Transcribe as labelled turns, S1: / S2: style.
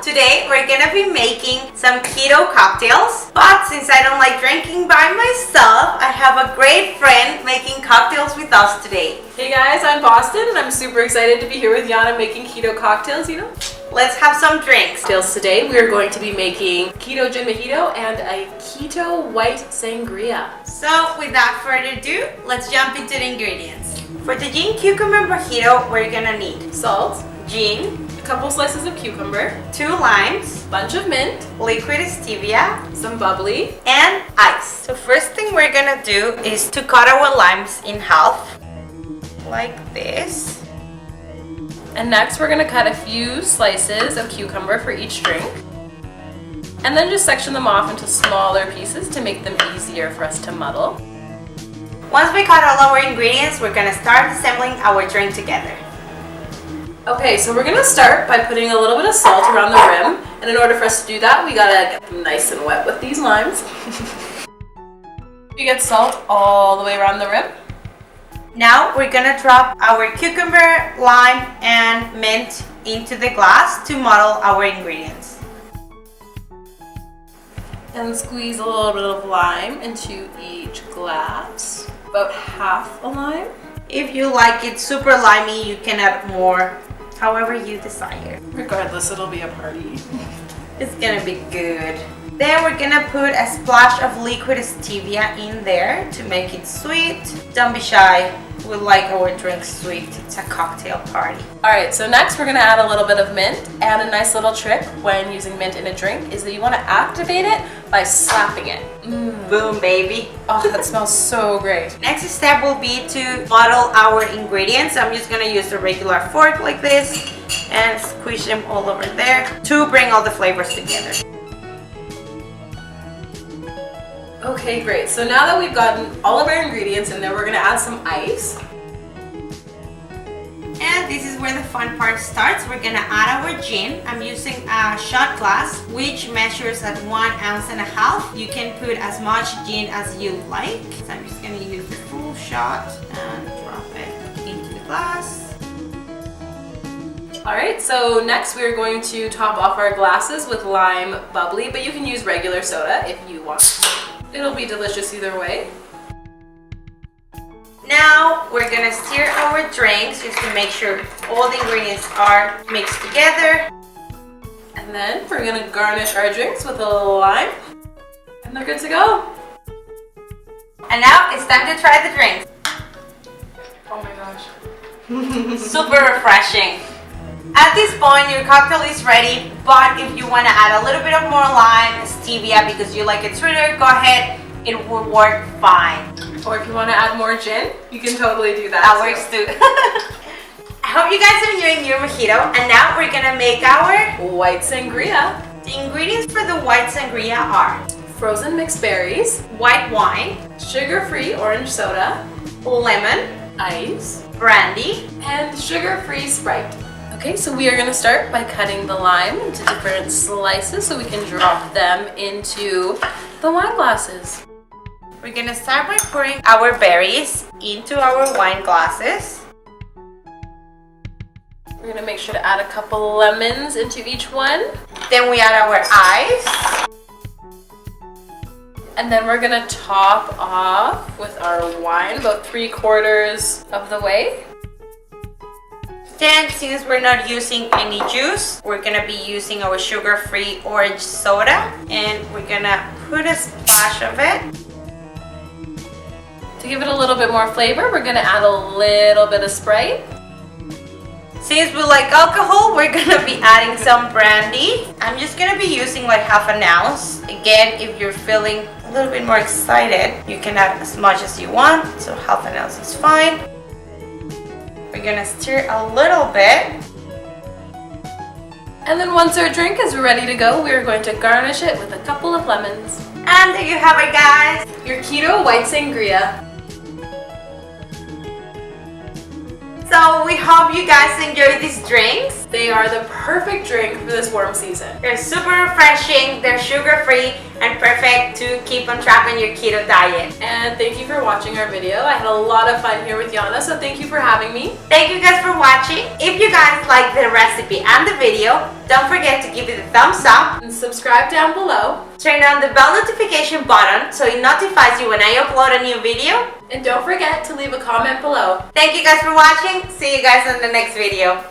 S1: Today we're gonna be making some keto cocktails, but since I don't like drinking by myself, I have a great friend making cocktails with us today.
S2: Hey guys, I'm Boston and I'm super excited to be here with Yana making keto cocktails,
S1: Let's have some drinks.
S2: Cocktails today, we are going to be making keto Gin Mojito and a keto White Sangria.
S1: So without further ado, let's jump into the ingredients. For the gin cucumber mojito, we're gonna need
S2: Salt,
S1: gin,
S2: a couple slices of cucumber,
S1: 2 limes,
S2: bunch of mint,
S1: liquid stevia,
S2: some bubbly,
S1: and ice. So first thing we're gonna do is to cut our limes in half, like this.
S2: and next we're gonna cut a few slices of cucumber for each drink. And then just section them off into smaller pieces to make them easier for us to muddle.
S1: Once we cut all our ingredients, we're gonna start assembling our drink together.
S2: Okay, so we're gonna start by putting a little bit of salt around the rim. And in order for us to do that, we gotta get them nice and wet with these limes. You get salt all the way around the rim.
S1: Now we're gonna drop our cucumber, lime, and mint into the glass to muddle our ingredients.
S2: And squeeze a little bit of lime into each glass. About half a lime.
S1: If you like it super limey, you can add more, however you desire.
S2: Regardless, it'll be a party.
S1: It's gonna be good. Then we're gonna put a splash of liquid stevia in there to make it sweet. Don't be shy, we like our drinks sweet. It's a cocktail party.
S2: Alright, so next we're gonna add a little bit of mint. And a nice little trick when using mint in a drink is that you wanna activate it by slapping it.
S1: Boom, baby.
S2: Oh, that smells so great.
S1: Next step will be to muddle our ingredients. I'm just gonna use a regular fork like this and squish them all over there to bring all the flavors together.
S2: Okay, great. So now that we've gotten all of our ingredients in there, we're gonna add some ice.
S1: And this is where the fun part starts. We're gonna add our gin. I'm using a shot glass which measures at 1.5 ounces. You can put as much gin as you like. So I'm just gonna use the full shot and drop it into the glass.
S2: Alright, so next we're going to top off our glasses with lime bubbly, but you can use regular soda if you want. It'll be delicious either way.
S1: Now we're gonna stir our drinks just to make sure all the ingredients are mixed together.
S2: And then we're gonna garnish our drinks with a little lime. And they're good to go.
S1: And now it's time to try the drinks.
S2: Oh my gosh.
S1: Super refreshing. At this point, your cocktail is ready, but if you want to add a little bit of more lime, stevia, because you like it sweeter, go ahead. It will work fine.
S2: Or if you want to add more gin, you can totally do that.
S1: That works too. I hope you guys are enjoying your mojito. And now we're going to make our
S2: White Sangria.
S1: The ingredients for the White Sangria are
S2: frozen mixed berries,
S1: white wine,
S2: sugar-free orange soda,
S1: lemon,
S2: ice,
S1: brandy,
S2: and sugar-free Sprite. Okay, so we are going to start by cutting the lime into different slices so we can drop them into the wine glasses.
S1: We're going to start by pouring our berries into our wine glasses.
S2: We're going to make sure to add a couple lemons into each one.
S1: Then we add our ice.
S2: And then we're going to top off with our wine about 3/4 of the way.
S1: Then, since we're not using any juice, we're gonna be using our sugar-free orange soda, and we're gonna put a splash of it.
S2: To give it a little bit more flavor, we're gonna add a little bit of Sprite.
S1: Since we like alcohol, we're gonna be adding some brandy. I'm just gonna be using like 1/2 ounce. Again, if you're feeling a little bit more excited, you can add as much as you want, so 1/2 ounce is fine. We're gonna stir a little bit.
S2: And then once our drink is ready to go, we are going to garnish it with a couple of lemons.
S1: And there you have it, guys.
S2: Your keto White Sangria.
S1: So we hope you guys enjoy these drinks.
S2: They are the perfect drink for this warm season.
S1: They're super refreshing, they're sugar-free, and perfect to keep on track on your keto diet.
S2: And thank you for watching our video. I had a lot of fun here with Yana, so thank you for having me.
S1: Thank you guys for watching. If you guys like the recipe and the video, don't forget to give it a thumbs up.
S2: And subscribe down below.
S1: Turn on the bell notification button so it notifies you when I upload a new video.
S2: And don't forget to leave a comment below.
S1: Thank you guys for watching. See you guys in the next video.